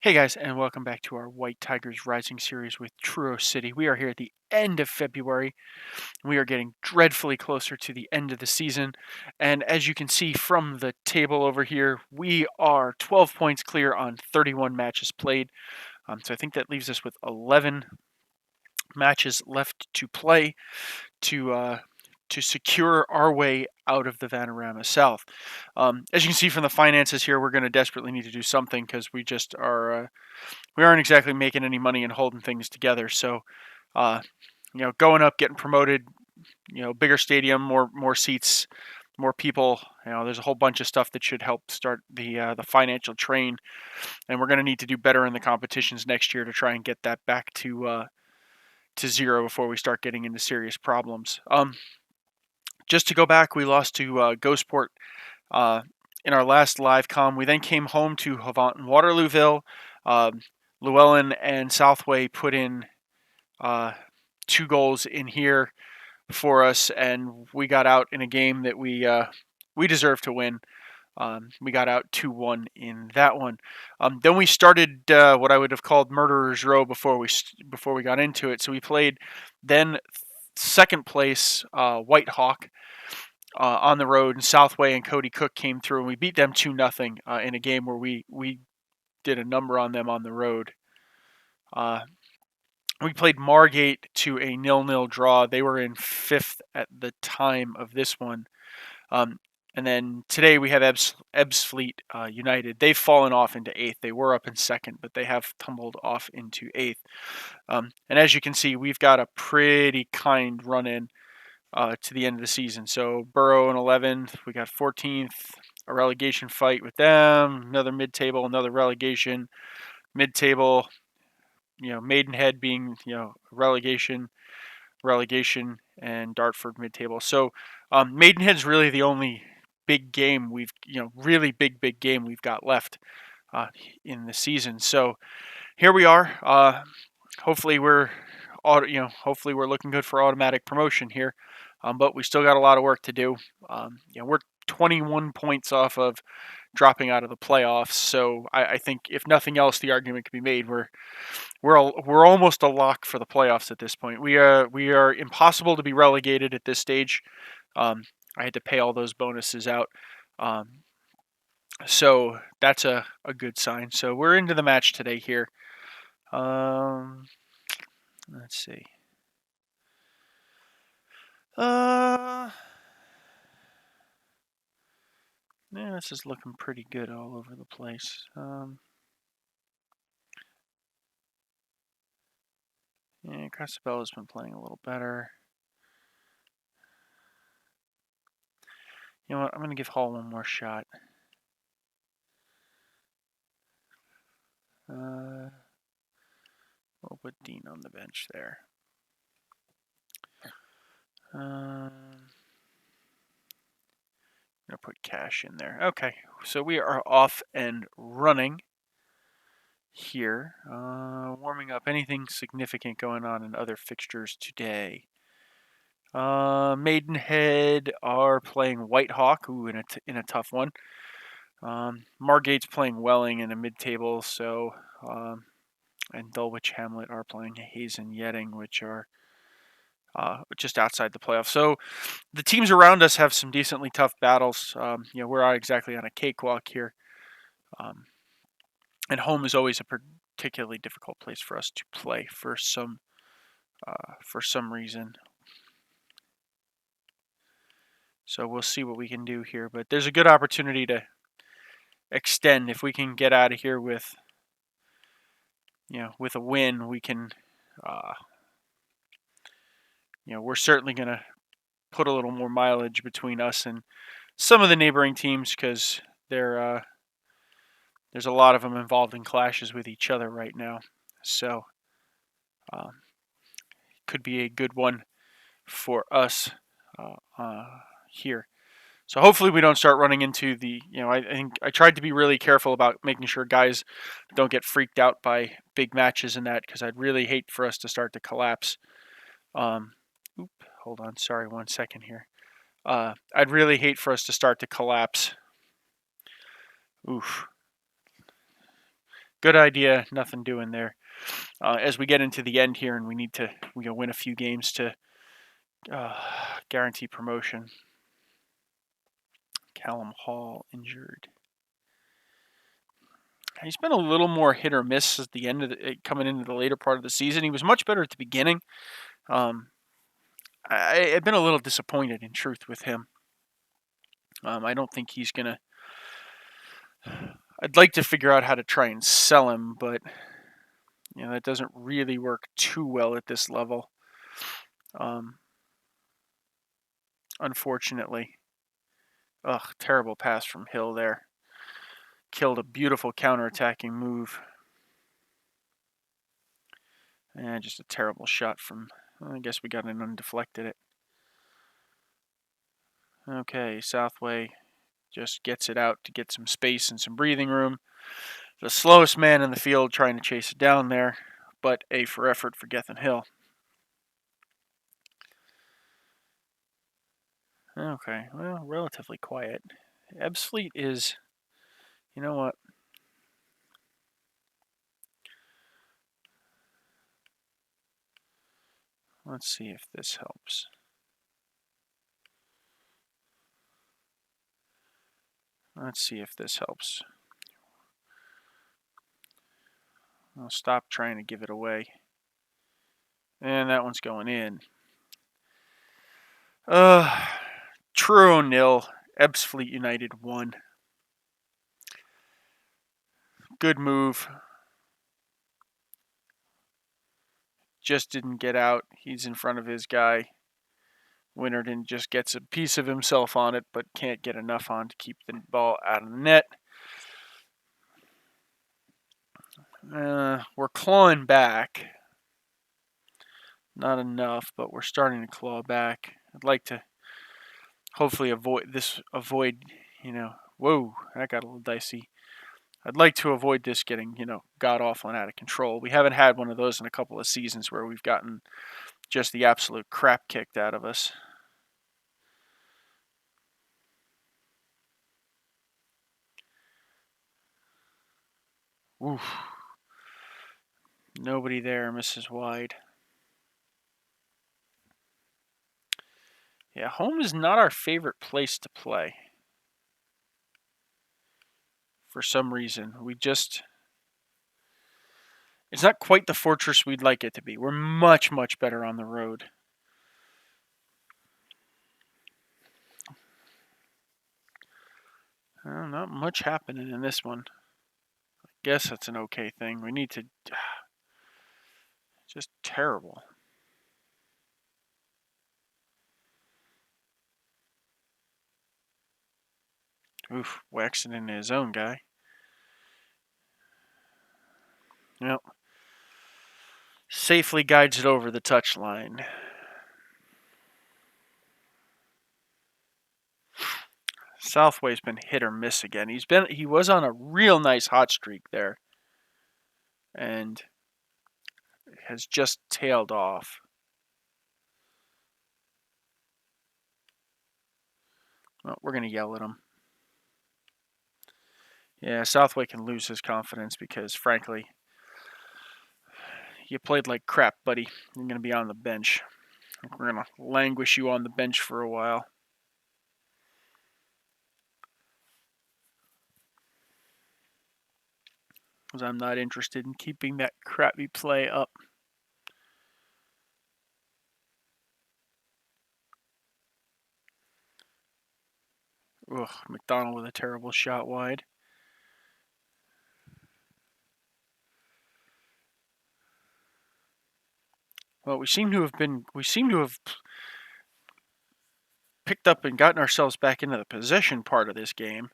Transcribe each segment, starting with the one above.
Hey guys, and welcome back to our White Tigers Rising series with Truro City. We are here at the end of February, and we are getting dreadfully closer to the end of the season. And as you can see from the table over here, we are 12 points clear on 31 matches played. So I think that leaves us with 11 matches left to play to secure our way out of the Vanarama South. As you can see from the finances here, we're going to desperately need to do something because we just are. We aren't exactly making any money and holding things together. So, uh, going up, getting promoted, bigger stadium, more seats, more people. There's a whole bunch of stuff that should help start the financial train, and we're going to need to do better in the competitions next year to try and get that back to zero before we start getting into serious problems. Just to go back, we lost to Gosport in our last live com. We then came home to Havant and Waterlooville. Llewellyn and Southway put in 2 goals in here for us, and we got out in a game that we deserved to win. We got out 2-1 in that one. Then we started what I would have called Murderer's Row before we got into it. So we played then second place White Hawk on the road, and Southway and Cody Cook came through, and we beat them 2-0 in a game where we did a number on them on the road. We played Margate to a 0-0 draw. They were in 5th at the time of this one. And then today we have Ebbsfleet United. They've fallen off into 8th. They were up in 2nd, but they have tumbled off into 8th. And as you can see, we've got a pretty kind run-in to the end of the season. So Borough in 11th. We got 14th. A relegation fight with them. Another mid-table, another relegation. Mid-table, Maidenhead being, relegation, and Dartford mid-table. So Maidenhead's really the only big game really big game we've got left in the season. So here we are. Hopefully we're looking good for automatic promotion here, but we still got a lot of work to do. We're 21 points off of dropping out of the playoffs. So I think if nothing else, the argument can be made we're almost a lock for the playoffs at this point. We are impossible to be relegated at this stage. I had to pay all those bonuses out, so that's a good sign. So we're into the match today here. Let's see. Yeah, this is looking pretty good all over the place. Yeah, Casabella's been playing a little better. You know what? I'm going to give Hall one more shot. We'll put Dean on the bench there. I'm going to put Cash in there. Okay, so we are off and running here. Warming up. Anything significant going on in other fixtures today? Maidenhead are playing White Hawk, in a tough one. Margate's playing Welling in a mid-table, so and Dulwich Hamlet are playing Hazen Yetting, which are just outside the playoffs. So the teams around us have some decently tough battles. We're not exactly on a cakewalk here, and home is always a particularly difficult place for us to play for some reason. So we'll see what we can do here, but there's a good opportunity to extend if we can get out of here with a win. We can, we're certainly going to put a little more mileage between us and some of the neighboring teams because there's a lot of them involved in clashes with each other right now. So could be a good one for us here. So hopefully we don't start running into the, I think I tried to be really careful about making sure guys don't get freaked out by big matches and that, because I'd really hate for us to start to collapse. Hold on, sorry, 1 second here. I'd really hate for us to start to collapse. Good idea. Nothing doing there. As we get into the end here, and we need to win a few games to guarantee promotion. Callum Hall injured. He's been a little more hit or miss at the end of coming into the later part of the season. He was much better at the beginning. I've been a little disappointed, in truth, with him. I don't think he's gonna. I'd like to figure out how to try and sell him, but that doesn't really work too well at this level. Unfortunately. Ugh, terrible pass from Hill there. Killed a beautiful counterattacking move. And just a terrible shot from, I guess we got an undeflected it. Okay, Southway just gets it out to get some space and some breathing room. The slowest man in the field trying to chase it down there, but A for effort for Gethin Hill. Okay, well, relatively quiet. Ebbsfleet is, you know what? Let's see if this helps. Let's see if this helps. I'll stop trying to give it away. And that one's going in. Truro 0, Ebbsfleet United 1. Good move. Just didn't get out. He's in front of his guy. Winterton just gets a piece of himself on it, but can't get enough on to keep the ball out of the net. We're clawing back. Not enough, but we're starting to claw back. I'd like to hopefully avoid, whoa, that got a little dicey. I'd like to avoid this getting, god-awful and out of control. We haven't had one of those in a couple of seasons where we've gotten just the absolute crap kicked out of us. Oof. Nobody there, misses wide. Yeah, home is not our favorite place to play. For some reason. It's not quite the fortress we'd like it to be. We're much, much better on the road. Not much happening in this one. I guess that's an okay thing. We need to... Just terrible. Oof, waxing into his own guy. Yep. Safely guides it over the touchline. Southway's been hit or miss again. He was on a real nice hot streak there. And has just tailed off. Well, we're going to yell at him. Yeah, Southway can lose his confidence because, frankly, you played like crap, buddy. You're going to be on the bench. We're going to languish you on the bench for a while. Because I'm not interested in keeping that crappy play up. Ugh, McDonald with a terrible shot wide. Well, we seem to have picked up and gotten ourselves back into the possession part of this game.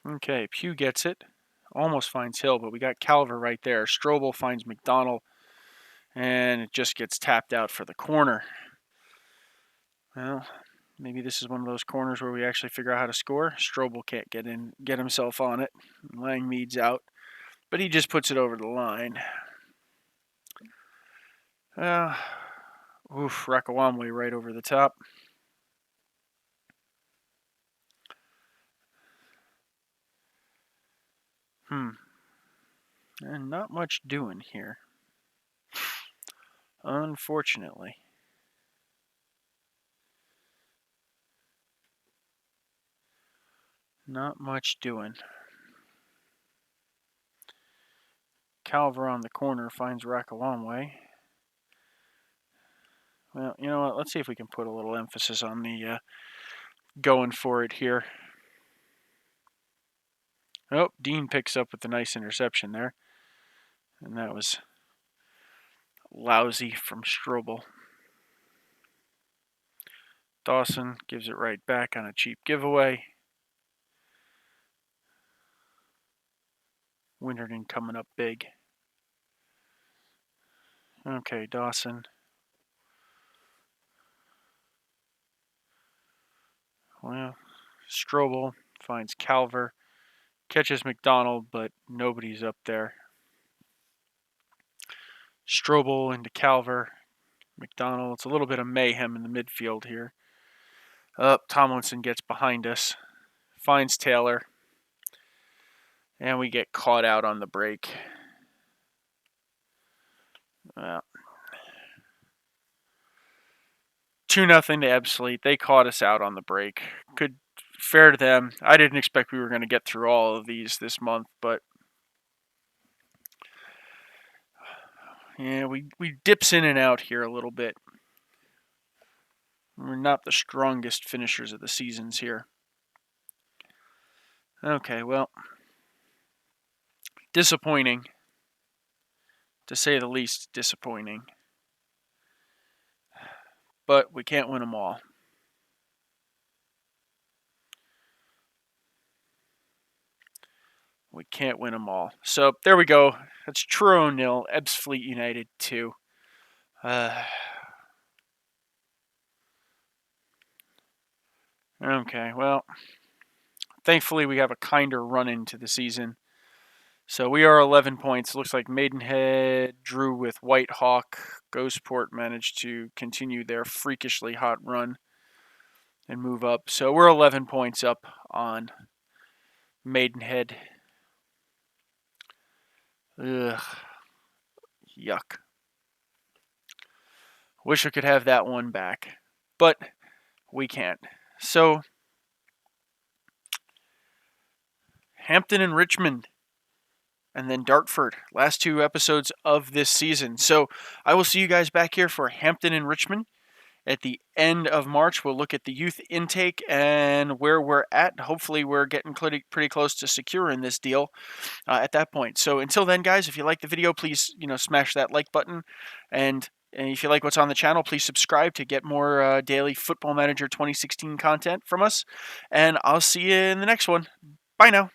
Okay, Pugh gets it. Almost finds Hill, but we got Calver right there. Strobel finds McDonald, and it just gets tapped out for the corner. Well, Maybe this is one of those corners where we actually figure out how to score. Strobel can't get himself on it. Langmead's out, but he just puts it over the line. Rakawamwe right over the top. And not much doing here, unfortunately. Not much doing. Calver on the corner finds Rakawamwe. Well, you know what? Let's see if we can put a little emphasis on the going for it here. Oh, Dean picks up with a nice interception there. And that was lousy from Strobel. Dawson gives it right back on a cheap giveaway. Winterton coming up big. Okay, Dawson. Well, Strobel finds Calver. Catches McDonald, but nobody's up there. Strobel into Calver. McDonald. It's a little bit of mayhem in the midfield here. Tomlinson gets behind us. Finds Taylor. And we get caught out on the break. Well, 2-0 to Ebbsfleet. They caught us out on the break. Fair to them. I didn't expect we were going to get through all of these this month, but yeah, we dips in and out here a little bit. We're not the strongest finishers of the seasons here. Okay, well, disappointing. To say the least, disappointing. But we can't win them all. We can't win them all. So there we go. That's Truro 0, Ebbsfleet United 2. Okay, well, thankfully we have a kinder run into the season. So we are 11 points. Looks like Maidenhead drew with Whitehawk. Ghostport managed to continue their freakishly hot run and move up. So we're 11 points up on Maidenhead. Ugh. Yuck. Wish I could have that one back. But we can't. So, Hampton and Richmond. And then Dartford. Last 2 episodes of this season. So, I will see you guys back here for Hampton and Richmond. At the end of March, we'll look at the youth intake and where we're at. Hopefully, we're getting pretty close to securing this deal at that point. So until then, guys, if you like the video, please smash that like button. And if you like what's on the channel, please subscribe to get more daily Football Manager 2016 content from us. And I'll see you in the next one. Bye now.